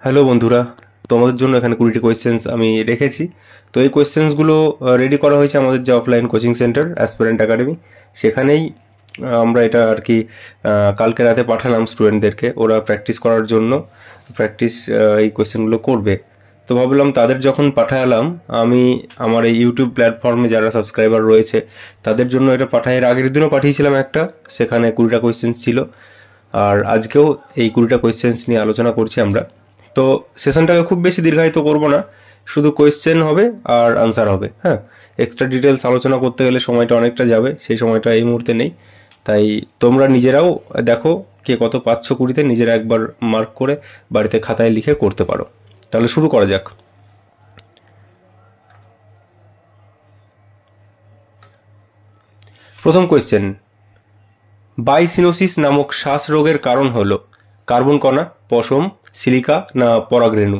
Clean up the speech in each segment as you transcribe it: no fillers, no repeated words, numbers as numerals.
Hello বন্ধুরা, তোমাদের জন্য এখানে 20টি কোয়েশ্চেন্স আমি রেখেছি। তো এই কোয়েশ্চেন্সগুলো রেডি করা হয়েছে আমাদের যে offline coaching centre aspirant academy, সেখানেই আমরা এটা আর কি কালকে রাতে পাঠালাম স্টুডেন্টদেরকে, ওরা প্র্যাকটিস করার জন্য এই কোয়েশ্চেনগুলো করবে। তো ভাবলাম তাদের যখন পাঠালাম, আমি আমার এই ইউটিউব প্ল্যাটফর্মে যারা সাবস্ক্রাইবার রয়েছে তাদের জন্য এটা পাঠাই। এর আগের দিনও পাঠিয়েছিলাম একটা, সেখানে 20টা কোয়েশ্চেন্স ছিল। আর আজকেও এই 20টা কোয়েশ্চেন্স নিয়ে আলোচনা করছি আমরা। তো সেশনটাকে খুব বেশি দীর্ঘায়িত করব না, শুধু কোয়েশ্চেন হবে আর আনসার হবে। হ্যাঁ, এক্সট্রা ডিটেলস আলোচনা করতে গেলে সময়টা অনেকটা যাবে, সেই সময়টা এই মুহূর্তে নেই। তাই তোমরা নিজেরাও দেখো কে কত পাচ্ছ 20তে, নিজেরা একবার মার্ক করে বাড়িতে খাতায় লিখে করতে পারো। তাহলে শুরু করা যাক। প্রথম কোয়েশ্চেন, বাইসিনোসিস নামক শ্বাসরোগের কারণ হলো কার্বন কণা, পশম, সিলিকা না পরাগরেণু?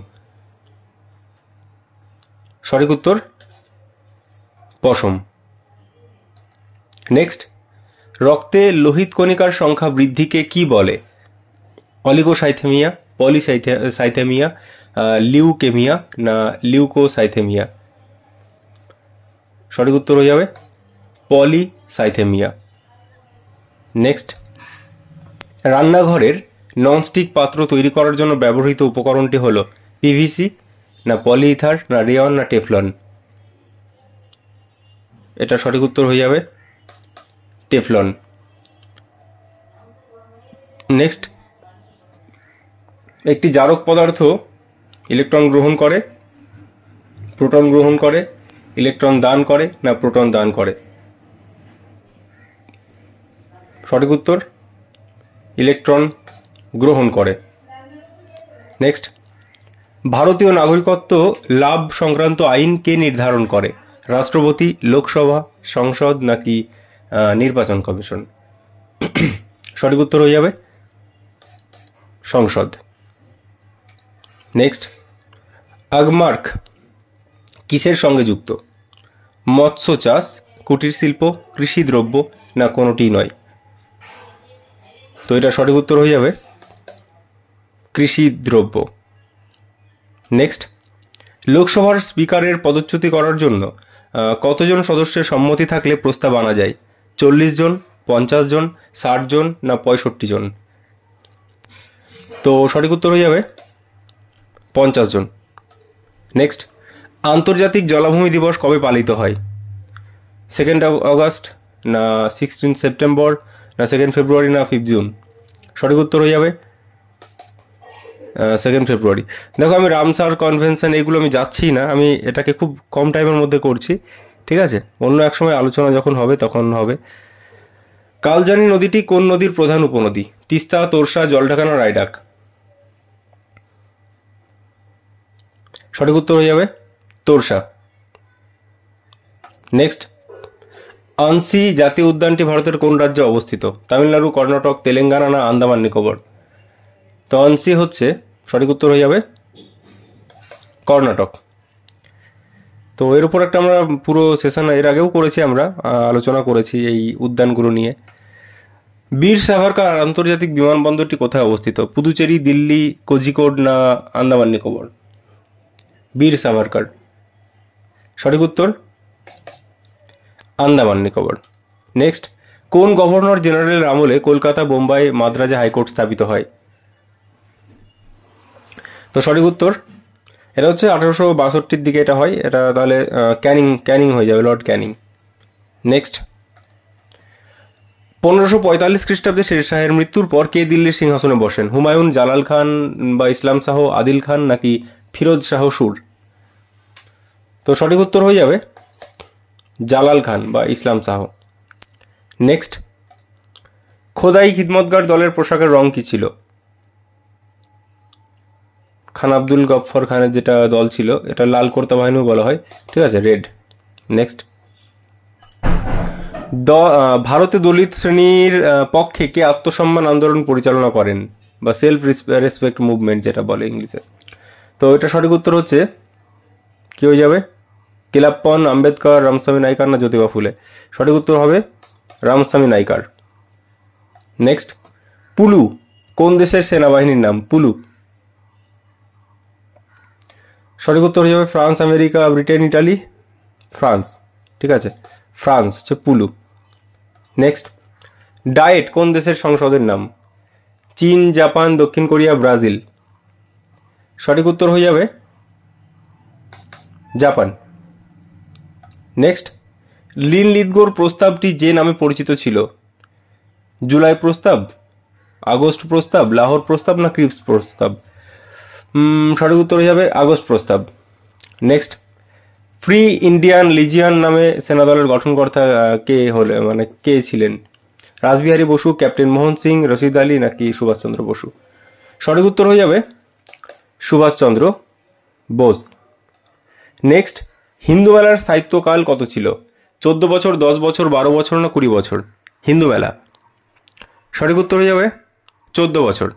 সঠিক উত্তর পশম। নেক্সট, রক্তে লোহিত কণিকার সংখ্যা বৃদ্ধিকে কি বলে? অলিগোসাইথেমিয়া, পলিসাইথেমিয়া, লিউকেমিয়া না লিউকোসাইথেমিয়া? সঠিক উত্তর হয়ে যাবে পলিসাইথেমিয়া। নেক্সট, রান্নাঘরের ননস্টিক পাত্র তৈরি করার জন্য ব্যবহৃত উপকরণটি হলো পিভিসি না পলিইথার না রেয়ন না টেফলন? এটা সঠিক উত্তর হয়ে যাবে টেফলন। নেক্সট, একটি জারক পদার্থ ইলেকট্রন গ্রহণ করে, প্রোটন গ্রহণ করে, ইলেকট্রন দান করে না প্রোটন দান করে? সঠিক উত্তর ইলেকট্রন গ্রহণ করে। নেক্সট, ভারতীয় নাগরিকত্ব লাভ সংক্রান্ত আইন কে নির্ধারণ করে? রাষ্ট্রপতি, লোকসভা, সংসদ নাকি নির্বাচন কমিশন? সঠিক উত্তর হয়ে যাবে সংসদ। নেক্সট, আগমার্ক কিসের সঙ্গে যুক্ত? মৎস্য চাষ, কুটির শিল্প, কৃষি দ্রব্য না কোনোটি নয়? তো এটা সঠিক উত্তর হয়ে যাবে কৃষি দ্রব্য। নেক্সট, লোকসভার স্পিকারের পদচ্যুতি করার জন্য কতজন সদস্যের সম্মতি থাকলে প্রস্তাব আনা যায়? 40 জন, 50 জন, 60 জন না 65 জন? তো সঠিক উত্তর হয়ে যাবে 50 জন। নেক্সট, আন্তর্জাতিক জলাভূমি দিবস কবে পালিত হয়? 2 আগস্ট না 16 সেপ্টেম্বর না 2 ফেব্রুয়ারি না 5 জুন? সঠিক উত্তর হয়ে যাবে 2 ফেব্রুয়ারি। দেখো, আমি রামসার কনভেনশন এগুলো আমি যাচ্ছি না, আমি এটাকে খুব কম টাইমের মধ্যে করছি, ঠিক আছে? অন্য এক সময় আলোচনা যখন হবে তখন হবে। কালজানি নদীটি কোন নদীর প্রধান উপনদী? তিস্তা, তোরসা, জলঢাকা না রায়ডাক? সঠিক উত্তর হয়ে যাবে তোরসা। নেক্সট, আনসি জাতীয় উদ্যানটি ভারতের কোন রাজ্যে অবস্থিত? তামিলনাড়ু, কর্ণাটক, তেলেঙ্গানা না আন্দামান নিকোবর? তো আনসি হচ্ছে সঠিক উত্তর হয়ে যাবে কর্ণাটক। তো এর উপর একটা আমরা পুরো সেশন এর আগেও করেছি, আমরা আলোচনা করেছি এই উদ্যানগুলো নিয়ে। বীর সাভারকার আন্তর্জাতিক বিমানবন্দরটি কোথায় অবস্থিত? পুদুচেরি, দিল্লি, কোঝিকোড না আন্দামান নিকোবর? বীর সাভারকার। সঠিক উত্তর আন্দামান নিকোবর। নেক্সট, কোন গভর্নর জেনারেলের আমলে কলকাতা, বোম্বাই, মাদ্রাজে হাইকোর্ট স্থাপিত হয়? তো সঠিক উত্তর এটা হচ্ছে 1862-র দিকে এটা হয়, এটা তাহলে ক্যানিং হয়ে যাবে, লর্ড ক্যানিং। নেক্সট, 1545 খ্রিস্টাব্দে শেরশাহের মৃত্যুর পর কে দিল্লির সিংহাসনে বসেন? হুমায়ুন, জালাল খান বা ইসলাম শাহ, আদিল খান নাকি ফিরোজ শাহ সুর? তো সঠিক উত্তর হয়ে যাবে জালাল খান বা ইসলাম শাহ। নেক্সট, খোদাই খিদমতগার দলের পোশাকের রং কি ছিল? খান আব্দুল গফফর খানের যেটা দল ছিল, এটা লাল কোর্তা বাহিনীও বলা হয়, ঠিক আছে, রেড। নেক্সট, ভারতে দলিত শ্রেণীর পক্ষে কে আত্মসম্মান আন্দোলন পরিচালনা করেন বা সেলফ রেসপেক্ট মুভমেন্ট যেটা বলে ইংলিশে? তো এটা সঠিক উত্তর হচ্ছে কি হয়ে যাবে কেলাপ্পন, আম্বেদকর, রামস্বামী নাইকার না জ্যোতিবা ফুলে? সঠিক উত্তর হবে রামস্বামী নাইকার। নেক্সট, পুলু কোন দেশের সেনাবাহিনীর নাম? পুলু সঠিক উত্তর হয়ে যাবে France, America, Britain, Italy. France, ঠিক আছে, ফ্রান্স হচ্ছে পুলু। নেক্সট, ডায়েট কোন দেশের সংসদের নাম? চীন, জাপান, দক্ষিণ কোরিয়া, ব্রাজিল। সঠিক উত্তর হয়ে যাবে জাপান। নেক্সট, লিন-লিথগোর প্রস্তাবটি যে নামে পরিচিত ছিল? জুলাই প্রস্তাব, আগস্ট প্রস্তাব, লাহোর প্রস্তাব না ক্রিপস প্রস্তাব? সঠিক উত্তর হয়ে যাবে আগস্ট প্রস্তাব। নেক্সট, ফ্রি ইন্ডিয়ান লিজিয়ন নামে সেনাদলের গঠনকর্তা কে হলে মানে কে ছিলেন? রাসবিহারী বসু, ক্যাপ্টেন মোহন সিং, রশিদ আলী নাকি সুভাষচন্দ্র বসু? সঠিক উত্তর হয়ে যাবে সুভাষচন্দ্র বোস। নেক্সট, হিন্দু মেলার স্থায়িত্বকাল কত ছিল? 14 বছর, 10 বছর, 12 বছর না 20 বছর? হিন্দু মেলা, সঠিক উত্তর হয়ে যাবে 14 বছর।